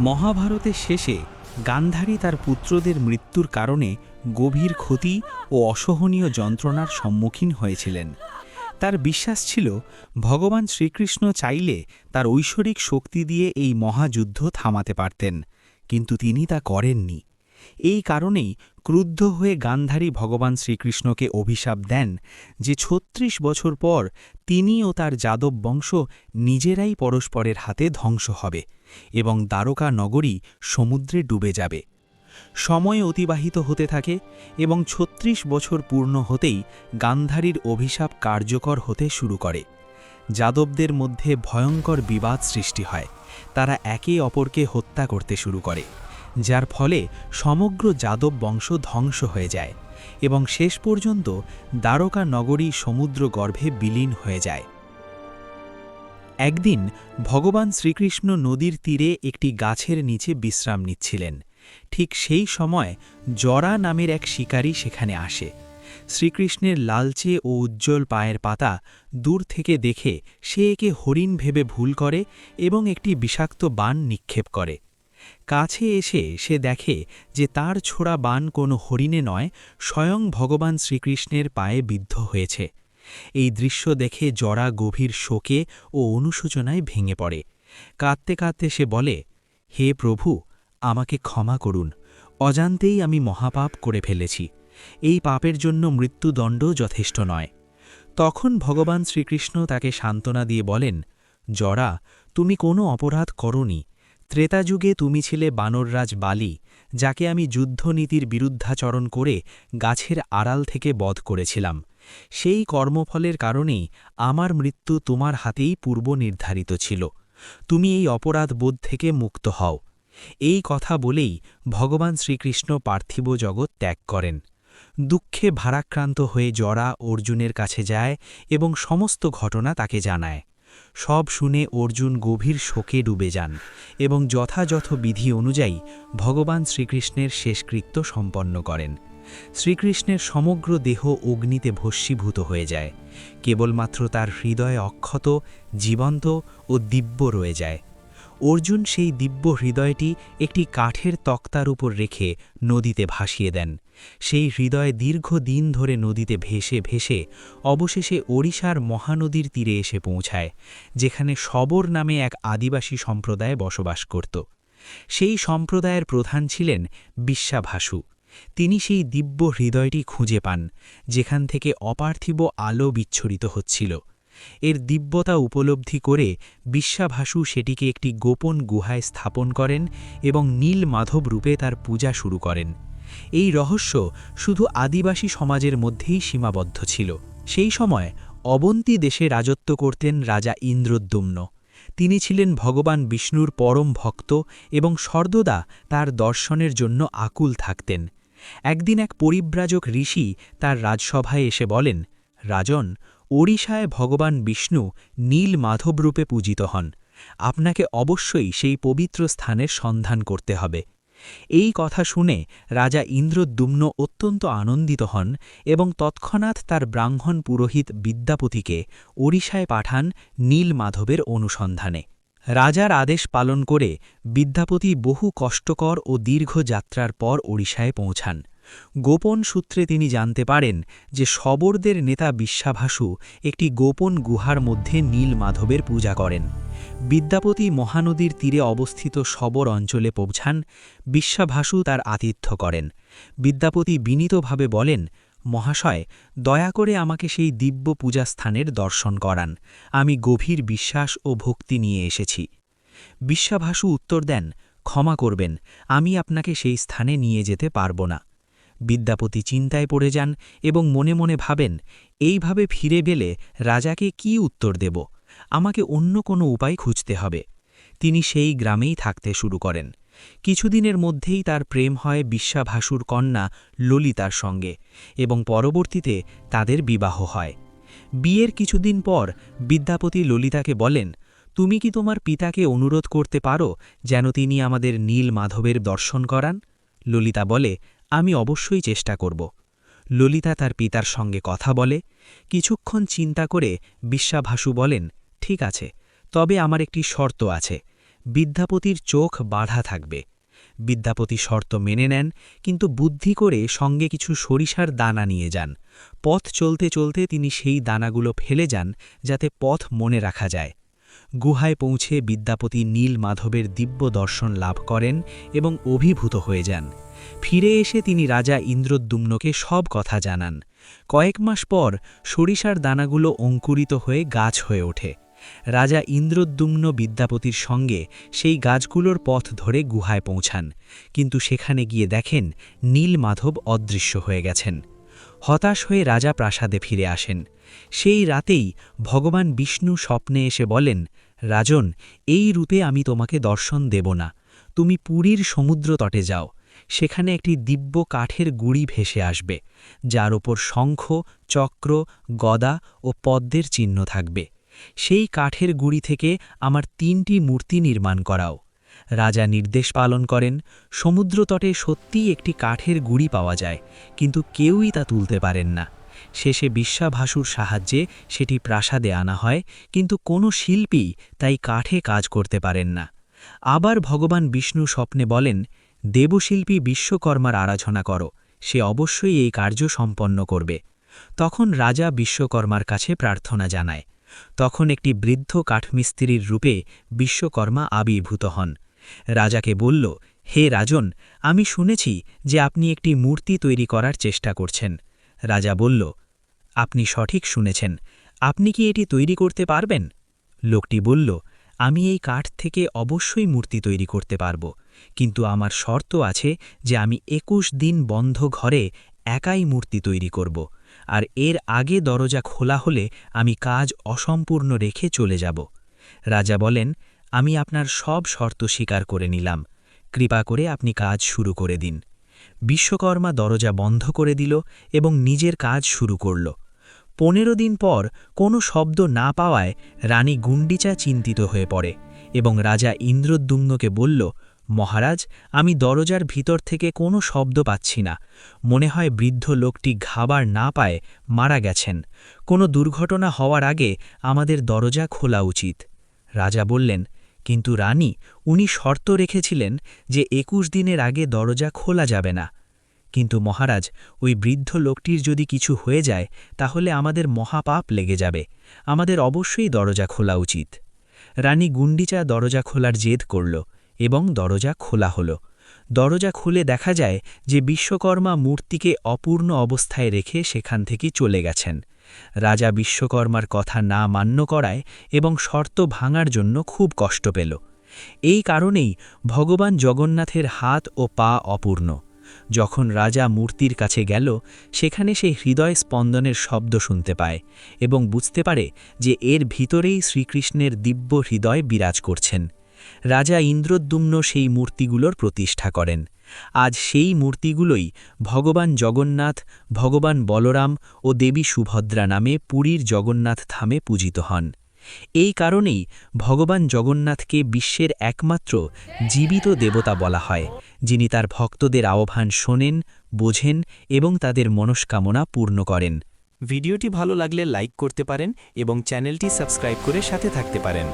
মহাভারতের শেষে গান্ধারী তার পুত্রদের মৃত্যুর কারণে গভীর ক্ষতি ও অসহনীয় যন্ত্রণার সম্মুখীন হয়েছিলেন। তার বিশ্বাস ছিল ভগবান শ্রীকৃষ্ণ চাইলে তার ঐশ্বরিক শক্তি দিয়ে এই মহাযুদ্ধ থামাতে পারতেন, কিন্তু তিনি তা করেননি। এই কারণেই ক্রুদ্ধ হয়ে গান্ধারী ভগবান শ্রীকৃষ্ণকে অভিশাপ দেন যে ৩৬ বছর পর তিনি ও তার যাদব বংশ নিজেরাই পরস্পরের হাতে ধ্বংস হবে এবং দ্বারকা নগরী সমুদ্রে ডুবে যাবে। সময় অতিবাহিত হতে থাকে এবং ৩৬ বছর পূর্ণ হতেই গান্ধারীর অভিশাপ কার্যকর হতে শুরু করে। যাদবদের মধ্যে ভয়ঙ্কর বিবাদ সৃষ্টি হয়, তারা একে অপরকে হত্যা করতে শুরু করে, যার ফলে সমগ্র যাদব বংশ ধ্বংস হয়ে যায় এবং শেষ পর্যন্ত দ্বারকা নগরী সমুদ্র গর্ভে বিলীন হয়ে যায়। একদিন ভগবান শ্রীকৃষ্ণ নদীর তীরে একটি গাছের নিচে বিশ্রাম নিচ্ছিলেন। ঠিক সেই সময় জরা নামের এক শিকারী সেখানে আসে। শ্রীকৃষ্ণের লালচে ও উজ্জ্বল পায়ের পাতা দূর থেকে দেখে সে একে হরিণ ভেবে ভুল করে এবং একটি বিষাক্ত বাণ নিক্ষেপ করে। কাছে এসে সে দেখে যে তার ছোড়া বাণ কোনো হরিণে নয়, স্বয়ং ভগবান শ্রীকৃষ্ণের পায়ে বিদ্ধ হয়েছে। এই দৃশ্য দেখে জরা গভীর শোকে ও অনুশোচনায় ভেঙে পড়ে। কাঁদতে কাঁদতে সে বলে, হে প্রভু, আমাকে ক্ষমা করুন, অজান্তেই আমি মহাপাপ করে ফেলেছি। এই পাপের জন্য মৃত্যুদণ্ড যথেষ্ট নয়। তখন ভগবান শ্রীকৃষ্ণ তাকে সান্ত্বনা দিয়ে বলেন, জরা, তুমি কোনো অপরাধ করনি। ত্রেতাযুগে তুমি ছিলে বানররাজ বালি, যাকে আমি যুদ্ধনীতির বিরুদ্ধাচরণ করে গাছের আড়াল থেকে বধ করেছিলাম। সেই কর্মফলের কারণেই আমার মৃত্যু তোমার হাতেই পূর্ব নির্ধারিত ছিল। তুমি এই অপরাধ বোধ থেকে মুক্ত হও। এই কথা বলেই ভগবান শ্রীকৃষ্ণ পার্থিব জগৎ ত্যাগ করেন। দুঃখে ভারাক্রান্ত হয়ে জরা অর্জুনের কাছে যায় এবং সমস্ত ঘটনা তাকে জানায়। সব শুনে অর্জুন গভীর শোকে ডুবে যান এবং যথাযথ বিধি অনুযায়ী ভগবান শ্রীকৃষ্ণের শেষকৃত্য সম্পন্ন করেন। শ্রীকৃষ্ণের সমগ্র দেহ অগ্নিতে ভস্মীভূত হয়ে যায়, কেবলমাত্র তার হৃদয়ে অক্ষত, জীবন্ত ও দিব্য রয়ে যায়। অর্জুন সেই দিব্য হৃদয়টি একটি কাঠের তক্তার উপর রেখে নদীতে ভাসিয়ে দেন। সেই হৃদয় দীর্ঘদিন ধরে নদীতে ভেসে ভেসে অবশেষে ওড়িশার মহানদীর তীরে এসে পৌঁছায়, যেখানে শবর নামে এক আদিবাসী সম্প্রদায় বসবাস করত। সেই সম্প্রদায়ের প্রধান ছিলেন বিশ্বাভাসু। তিনি সেই দিব্য হৃদয়টি খুঁজে পান, যেখান থেকে অপার্থিব আলো বিচ্ছুরিত হচ্ছিল। এর দিব্যতা উপলব্ধি করে বিশ্বাভাসু সেটিকে একটি গোপন গুহায় স্থাপন করেন এবং নীল মাধব রূপে তার পূজা শুরু করেন। এই রহস্য শুধু আদিবাসী সমাজের মধ্যেই সীমাবদ্ধ ছিল। সেই সময় অবন্তী দেশে রাজত্ব করতেন রাজা ইন্দ্রদ্যুম্ন। তিনি ছিলেন ভগবান বিষ্ণুর পরম ভক্ত এবং সর্বদা তার দর্শনের জন্য আকুল থাকতেন। একদিন এক পরিব্রাজক ঋষি তার রাজসভায় এসে বলেন, রাজন, ওড়িশায় ভগবান বিষ্ণু নীল মাধব রূপে পূজিত হন। আপনাকে অবশ্যই সেই পবিত্র স্থানের সন্ধান করতে হবে। এই কথা শুনে রাজা ইন্দ্রদ্যুম্ন অত্যন্ত আনন্দিত হন এবং তৎক্ষণাৎ তার ব্রাহ্মণ পুরোহিত বিদ্যাপতিকে ওড়িশায় পাঠান নীল মাধবের অনুসন্ধানে। রাজার আদেশ পালন করে বিদ্যাপতি বহু কষ্টকর ও দীর্ঘ যাত্রার পর ওড়িশায় পৌঁছান। গোপন সূত্রে তিনি জানতে পারেন যে শবরদের নেতা বিশ্বাভাসু একটি গোপন গুহার মধ্যে নীল মাধবের পূজা করেন। বিদ্যাপতি মহানদীর তীরে অবস্থিত শবর অঞ্চলে পৌঁছান। বিশ্বাভাসু তার আতিথ্য করেন। বিদ্যাপতি বিনীতভাবে বলেন, মহাশয়, দয়া করে আমাকে সেই দিব্য পূজাস্থানের দর্শন করান। আমি গভীর বিশ্বাস ও ভক্তি নিয়ে এসেছি। বিশ্বাভাসু উত্তর দেন, ক্ষমা করবেন, আমি আপনাকে সেই স্থানে নিয়ে যেতে পারব না। বিদ্যাপতি চিন্তায় পড়ে যান এবং মনে মনে ভাবেন, এইভাবে ফিরে গেলে রাজাকে কি উত্তর দেব? আমাকে অন্য কোনো উপায় খুঁজতে হবে। তিনি সেই গ্রামেই থাকতে শুরু করেন। কিছুদিনের মধ্যেই তার প্রেম হয় বিশ্বাভাসুর কন্যা ললিতার সঙ্গে এবং পরবর্তীতে তাদের বিবাহ হয়। বিয়ের কিছুদিন পর বিদ্যাপতি ললিতাকে বলেন, তুমি কি তোমার পিতাকে অনুরোধ করতে পারো যেন তিনি আমাদের নীল মাধবের দর্শন করান? ললিতা বলে, আমি অবশ্যই চেষ্টা করব। ললিতা তার পিতার সঙ্গে কথা বলে। কিছুক্ষণ চিন্তা করে বিশ্বাভাসু বলেন, ঠিক আছে, তবে আমার একটি শর্ত আছে। বিদ্যাপতির চোখ বাঁধা থাকবে। বিদ্যাপতি শর্ত মেনে নেন, কিন্তু বুদ্ধি করে সঙ্গে কিছু সরিষার দানা নিয়ে যান। পথ চলতে চলতে তিনি সেই দানাগুলো ফেলে যান, যাতে পথ মনে রাখা যায়। গুহায় পৌঁছে বিদ্যাপতি নীল মাধবের দিব্য দর্শন লাভ করেন এবং অভিভূত হয়ে যান। ফিরে এসে তিনি রাজা ইন্দ্রদ্যুম্নকে সব কথা জানান। কয়েক মাস পর সরিষার দানাগুলো অঙ্কুরিত হয়ে গাছ হয়ে ওঠে। রাজা ইন্দ্রদ্যুম্ন বিদ্যাপতির সঙ্গে সেই গাছগুলোর পথ ধরে গুহায় পৌঁছান, কিন্তু সেখানে গিয়ে দেখেন নীল মাধব অদৃশ্য হয়ে গেছেন। হতাশ হয়ে রাজা প্রাসাদে ফিরে আসেন। সেই রাতেই ভগবান বিষ্ণু স্বপ্নে এসে বলেন, রাজন, এই রূপে আমি তোমাকে দর্শন দেব না। তুমি পুরীর সমুদ্র তটে যাও। সেখানে একটি দিব্য কাঠের গুঁড়ি ভেসে আসবে, যার ওপর শঙ্খ, চক্র, গদা ও পদ্মের চিহ্ন থাকবে। সেই কাঠের গুঁড়ি থেকে আমার 3টি মূর্তি নির্মাণ করাও। রাজা নির্দেশ পালন করেন। সমুদ্রতটে সত্যিই একটি কাঠের গুঁড়ি পাওয়া যায়, কিন্তু কেউই তা তুলতে পারেন না। শেষে বিশ্বাভাসুর সাহায্যে সেটি প্রাসাদে আনা হয়, কিন্তু কোনো শিল্পী তাই কাঠে কাজ করতে পারেন না। আবার ভগবান বিষ্ণু স্বপ্নে বলেন, দেবশিল্পী বিশ্বকর্মার আরাধনা করো, সে অবশ্যই এই কার্য সম্পন্ন করবে। তখন রাজা বিশ্বকর্মার কাছে প্রার্থনা জানায়। তখন একটি বৃদ্ধ কাঠমিস্ত্রির রূপে বিশ্বকর্মা আবির্ভূত হন। রাজাকে বলল, হে রাজন, আমি শুনেছি যে আপনি একটি মূর্তি তৈরি করার চেষ্টা করছেন। রাজা বলল, আপনি সঠিক শুনেছেন। আপনি কি এটি তৈরি করতে পারবেন? লোকটি বলল, আমি এই কাঠ থেকে অবশ্যই মূর্তি তৈরি করতে পারব, কিন্তু আমার শর্ত আছে যে আমি 21 দিন বন্ধ ঘরে একাই মূর্তি তৈরি করব, আর এর আগে দরজা খোলা হলে আমি কাজ অসম্পূর্ণ রেখে চলে যাব। রাজা বলেন, আমি আপনার সব শর্ত স্বীকার করে নিলাম। কৃপা করে আপনি কাজ শুরু করে দিন। বিশ্বকর্মা দরজা বন্ধ করে দিল এবং নিজের কাজ শুরু করল। 15 দিন পর কোনো শব্দ না পাওয়ায় রানী গুন্ডিচা চিন্তিত হয়ে পড়ে এবং রাজা ইন্দ্রদ্যুম্নকে বলল, মহারাজ, আমি দরজার ভিতর থেকে কোনো শব্দ পাচ্ছি না। মনে হয় বৃদ্ধ লোকটি খাবার না পায় মারা গেছেন। কোনো দুর্ঘটনা হওয়ার আগে আমাদের দরজা খোলা উচিত। রাজা বললেন, কিন্তু রানী, উনি শর্ত রেখেছিলেন যে 21 দিনের আগে দরজা খোলা যাবে না। কিন্তু মহারাজ, ওই বৃদ্ধ লোকটির যদি কিছু হয়ে যায় তাহলে আমাদের মহাপাপ লেগে যাবে। আমাদের অবশ্যই দরজা খোলা উচিত। রানী গুন্ডিচা দরজা খোলার জেদ করল এবং দরজা খোলা হল। দরজা খুলে দেখা যায় যে বিশ্বকর্মা মূর্তিকে অপূর্ণ অবস্থায় রেখে সেখান থেকে চলে গেছেন। রাজা বিশ্বকর্মার কথা না মান্য করায় এবং শর্ত ভাঙার জন্য খুব কষ্ট পেল। এই কারণেই ভগবান জগন্নাথের হাত ও পা অপূর্ণ। যখন রাজা মূর্তির কাছে গেল, সেখানে সে হৃদয় স্পন্দনের শব্দ শুনতে পায় এবং বুঝতে পারে যে এর ভিতরেই শ্রীকৃষ্ণের দিব্য হৃদয় বিরাজ করছেন। রাজা ইন্দ্রদ্যুম্ন সেই মূর্তিগুলোর প্রতিষ্ঠা করেন। আজ সেই মূর্তিগুলোই ভগবান জগন্নাথ, ভগবান বলরাম ও দেবী সুভদ্রা নামে পুরীর জগন্নাথ ধামে পূজিত হন। এই কারণেই ভগবান জগন্নাথকে বিশ্বের একমাত্র জীবিত দেবতা বলা হয়, যিনি তার ভক্তদের আহ্বান শোনেন, বোঝেন এবং তাদের মনস্কামনা পূর্ণ করেন। ভিডিওটি ভালো লাগলে লাইক করতে পারেন এবং চ্যানেলটি সাবস্ক্রাইব করে সাথে থাকতে পারেন।